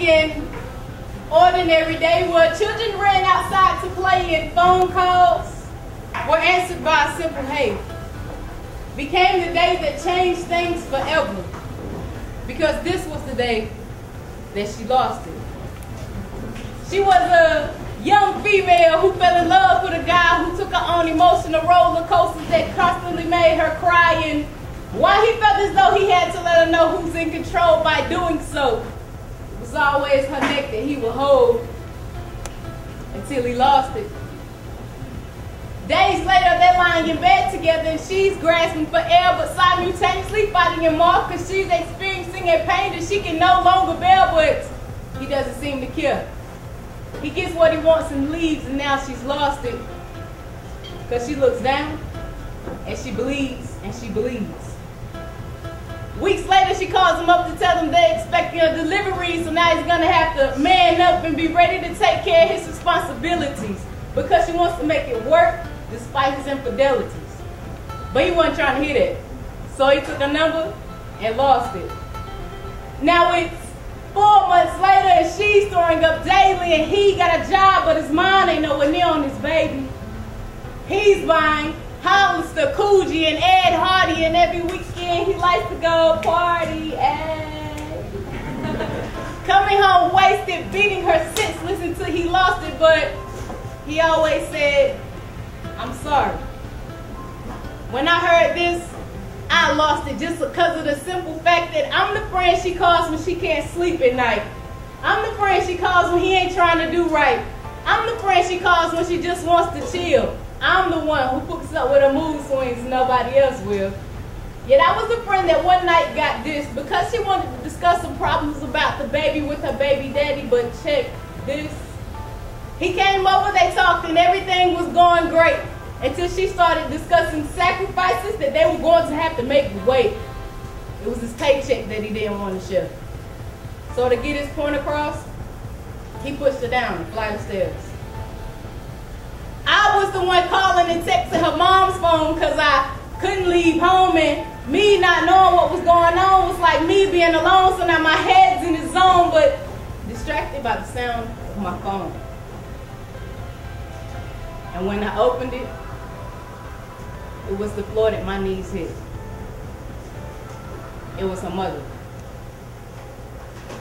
an ordinary day where children ran outside to play and phone calls were answered by a simple hey became the day that changed things forever, because this was the day that she lost it. She was a young female who fell in love with a guy who took her on emotional roller coasters that constantly made her cry, and while he felt as though he had to let her know who's in control by doing so, it was always her neck that he would hold until he lost it. Days later, they're lying in bed together and she's grasping for air but simultaneously fighting him off because she's experiencing a pain that she can no longer bear, but he doesn't seem to care. He gets what he wants and leaves, and now she's lost it because she looks down and she bleeds and she bleeds. Weeks later, she calls him up to tell him they're expecting a delivery, so now he's going to have to man up and be ready to take care of his responsibilities because she wants to make it work despite his infidelities. But he wasn't trying to hear that. So he took a number and lost it. Now it's 4 months later and she's throwing up daily and he got a job but his mind ain't nowhere near on his baby. He's buying Hollister, Coogee, and Ed Hardy, and every weekend he likes to go party. Coming home wasted, beating her senseless until he lost it, but he always said, I'm sorry. When I heard this, I lost it just because of the simple fact that I'm the friend she calls when she can't sleep at night. I'm the friend she calls when he ain't trying to do right. I'm the friend she calls when she just wants to chill. I'm the one who puts up with her mood swings and nobody else will. Yet I was the friend that one night got this because she wanted to discuss some problems about the baby with her baby daddy, but check this. He came over, they talked, and everything was going great until she started discussing sacrifices that they were going to have to make wait. It was his paycheck that he didn't want to share. So to get his point across, he pushed her down the flight of stairs. I was the one calling and texting her mom's phone because I couldn't leave home, and me not knowing what was going on was like me being alone, so now my head's in the zone but distracted by the sound of my phone. And when I opened it, it was the floor that my knees hit. It was her mother.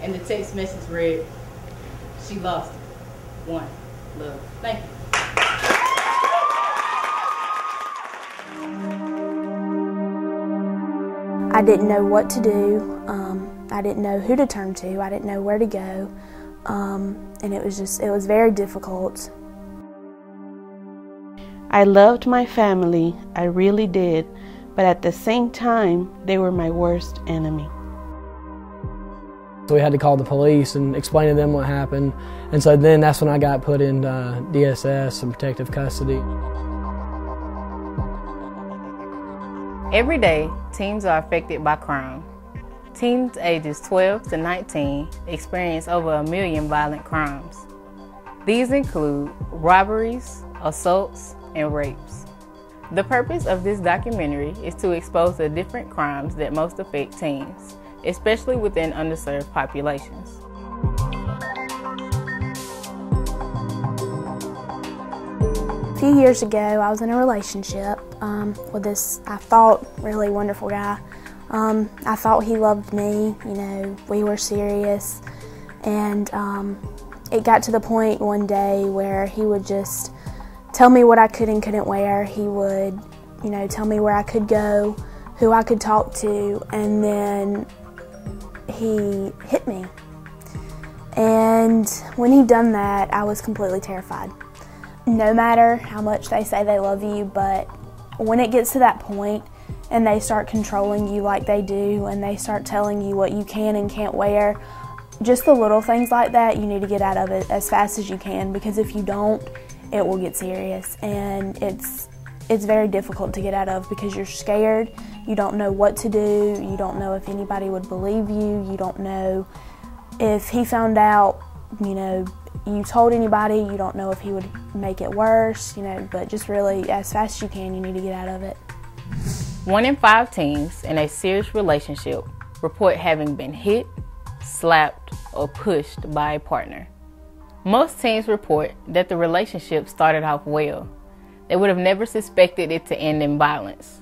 And the text message read, she lost it. One love. Thank you. I didn't know what to do. I didn't know who to turn to. I didn't know where to go. And it was very difficult. I loved my family, I really did, but at the same time, they were my worst enemy. So we had to call the police and explain to them what happened, and so then that's when I got put in DSS and protective custody. Every day, teens are affected by crime. Teens ages 12 to 19 experience over 1 million violent crimes. These include robberies, assaults, and rapes. The purpose of this documentary is to expose the different crimes that most affect teens, especially within underserved populations. A few years ago, I was in a relationship with this, I thought, really wonderful guy. I thought he loved me, you know, we were serious, and it got to the point one day where he would just tell me what I could and couldn't wear. He would, you know, tell me where I could go, who I could talk to, and then he hit me. And when he done that, I was completely terrified. No matter how much they say they love you, but when it gets to that point and they start controlling you like they do, and they start telling you what you can and can't wear, just the little things like that, you need to get out of it as fast as you can, because if you don't, it will get serious, and it's very difficult to get out of because you're scared, you don't know what to do, you don't know if anybody would believe you, you don't know if he found out, you know, you told anybody, you don't know if he would make it worse, you know, but just really, as fast as you can, you need to get out of it. 1 in 5 teens in a serious relationship report having been hit, slapped, or pushed by a partner. Most teens report that the relationship started off well. They would have never suspected it to end in violence.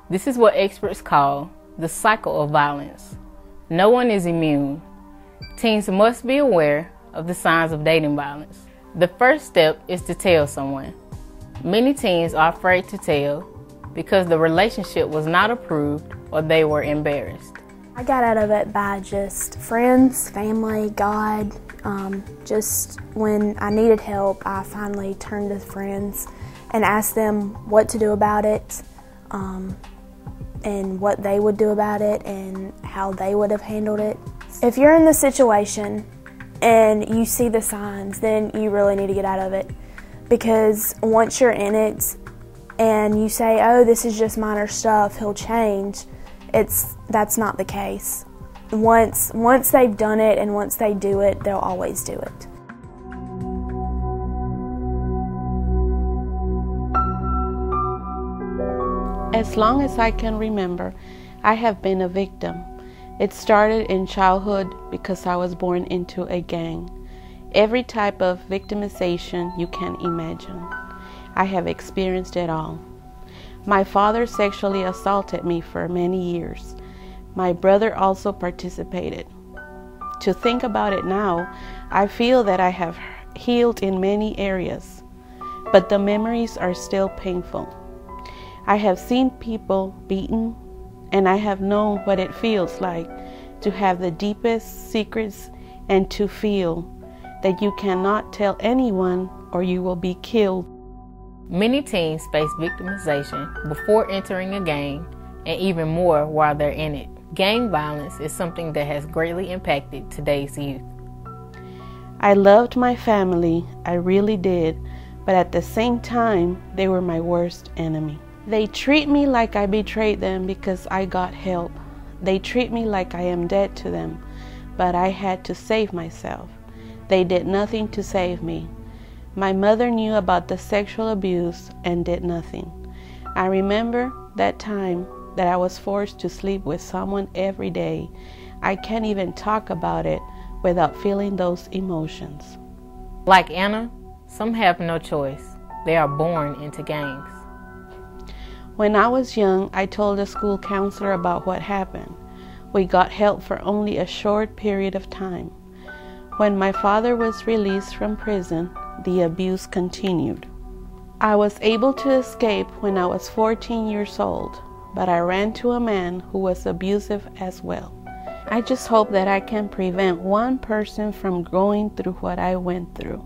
This is what experts call the cycle of violence. No one is immune. Teens must be aware of the signs of dating violence. The first step is to tell someone. Many teens are afraid to tell because the relationship was not approved or they were embarrassed. I got out of it by just friends, family, God. Just when I needed help, I finally turned to friends and asked them what to do about it, and what they would do about it and how they would have handled it. If you're in the situation and you see the signs, then you really need to get out of it, because once you're in it and you say, oh, this is just minor stuff, he'll change, that's not the case. Once they've done it and once they do it, they'll always do it. As long as I can remember, I have been a victim. It started in childhood because I was born into a gang. Every type of victimization you can imagine. I have experienced it all. My father sexually assaulted me for many years. My brother also participated. To think about it now, I feel that I have healed in many areas, but the memories are still painful. I have seen people beaten, and I have known what it feels like to have the deepest secrets and to feel that you cannot tell anyone or you will be killed. Many teens face victimization before entering a gang, and even more while they're in it. Gang violence is something that has greatly impacted today's youth. I loved my family, I really did, but at the same time, they were my worst enemy. They treat me like I betrayed them because I got help. They treat me like I am dead to them, but I had to save myself. They did nothing to save me. My mother knew about the sexual abuse and did nothing. I remember that time that I was forced to sleep with someone every day. I can't even talk about it without feeling those emotions. Like Anna, some have no choice. They are born into gangs. When I was young, I told a school counselor about what happened. We got help for only a short period of time. When my father was released from prison, the abuse continued. I was able to escape when I was 14 years old, but I ran to a man who was abusive as well. I just hope that I can prevent one person from going through what I went through.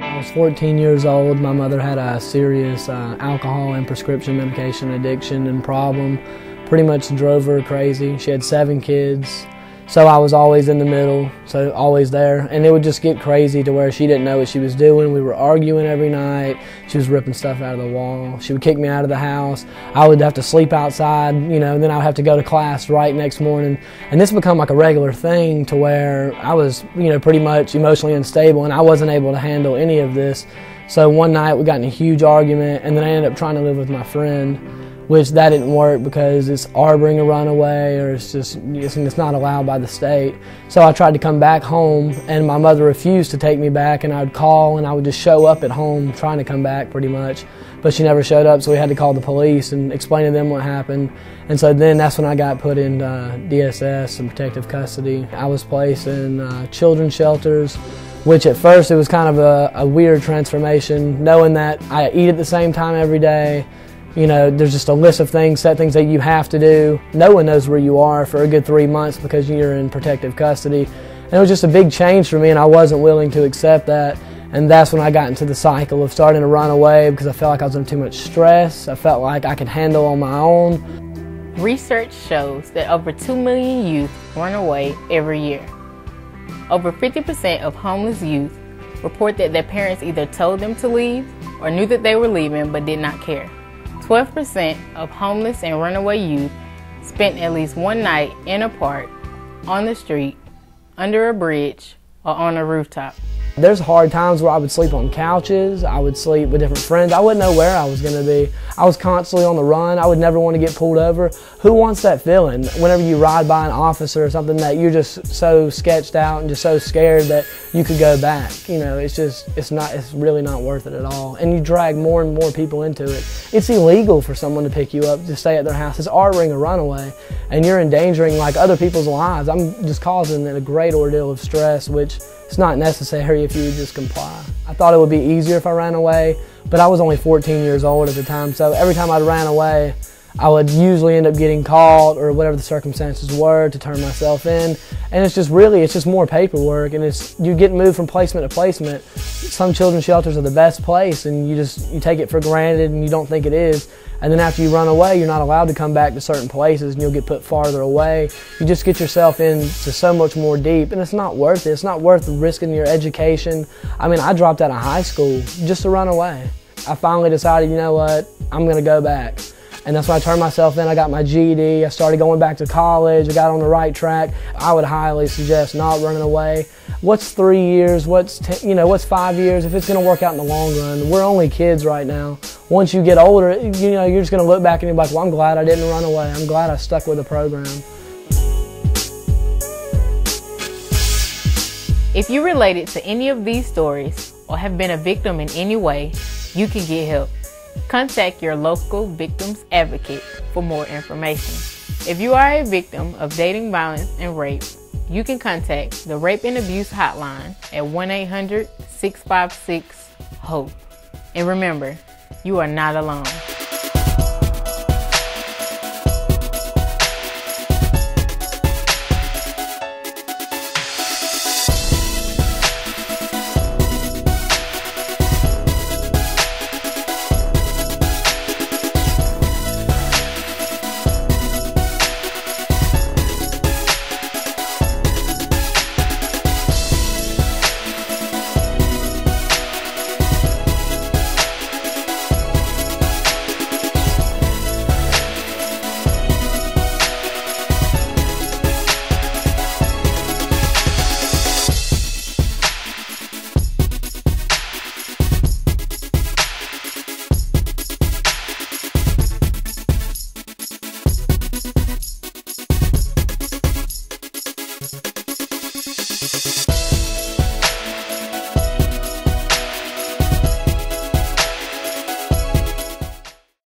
I was 14 years old. My mother had a serious alcohol and prescription medication addiction and problem. Pretty much drove her crazy. She had 7 kids. So I was always in the middle, so always there. And it would just get crazy to where she didn't know what she was doing. We were arguing every night. She was ripping stuff out of the wall. She would kick me out of the house. I would have to sleep outside, and then I would have to go to class right next morning. And this became like a regular thing to where I was, pretty much emotionally unstable, and I wasn't able to handle any of this. So one night we got in a huge argument, and then I ended up trying to live with my friend, which that didn't work because it's harboring a runaway, or it's not allowed by the state. So I tried to come back home, and my mother refused to take me back, and I would call, and I would just show up at home trying to come back pretty much. But she never showed up, so we had to call the police and explain to them what happened. And so then that's when I got put in DSS, and protective custody. I was placed in children's shelters, which at first it was kind of a weird transformation, knowing that I eat at the same time every day. There's just a list of set things that you have to do. No one knows where you are for a good 3 months because you're in protective custody. And it was just a big change for me, and I wasn't willing to accept that. And that's when I got into the cycle of starting to run away because I felt like I was under too much stress. I felt like I could handle on my own. Research shows that over 2 million youth run away every year. Over 50% of homeless youth report that their parents either told them to leave or knew that they were leaving but did not care. 12% of homeless and runaway youth spent at least one night in a park, on the street, under a bridge, or on a rooftop. There's hard times where I would sleep on couches, I would sleep with different friends. I wouldn't know where I was going to be. I was constantly on the run. I would never want to get pulled over. Who wants that feeling? Whenever you ride by an officer or something that you're just so sketched out and just so scared that you could go back. You know, it's really not worth it at all. And you drag more and more people into it. It's illegal for someone to pick you up to stay at their house. It's ordering a runaway, and you're endangering like other people's lives. I'm just causing a great ordeal of stress, which it's not necessary if you would just comply. I thought it would be easier if I ran away, but I was only 14 years old at the time, so every time I ran away, I would usually end up getting caught or whatever the circumstances were to turn myself in. And it's just more paperwork, and you get moved from placement to placement. Some children's shelters are the best place, and you take it for granted and you don't think it is. And then after you run away, you're not allowed to come back to certain places and you'll get put farther away. You just get yourself into so much more deep, and it's not worth it. It's not worth risking your education. I mean, I dropped out of high school just to run away. I finally decided, you know what, I'm going to go back. And that's when I turned myself in. I got my GED. I started going back to college. I got on the right track. I would highly suggest not running away. What's 3 years? What's 5 years? If it's going to work out in the long run, we're only kids right now. Once you get older, you're just going to look back and be like, well, I'm glad I didn't run away. I'm glad I stuck with the program. If you related to any of these stories or have been a victim in any way, you can get help. Contact your local victims advocate for more information. If you are a victim of dating violence and rape, you can contact the Rape and Abuse Hotline at 1-800-656-HOPE. And remember, you are not alone.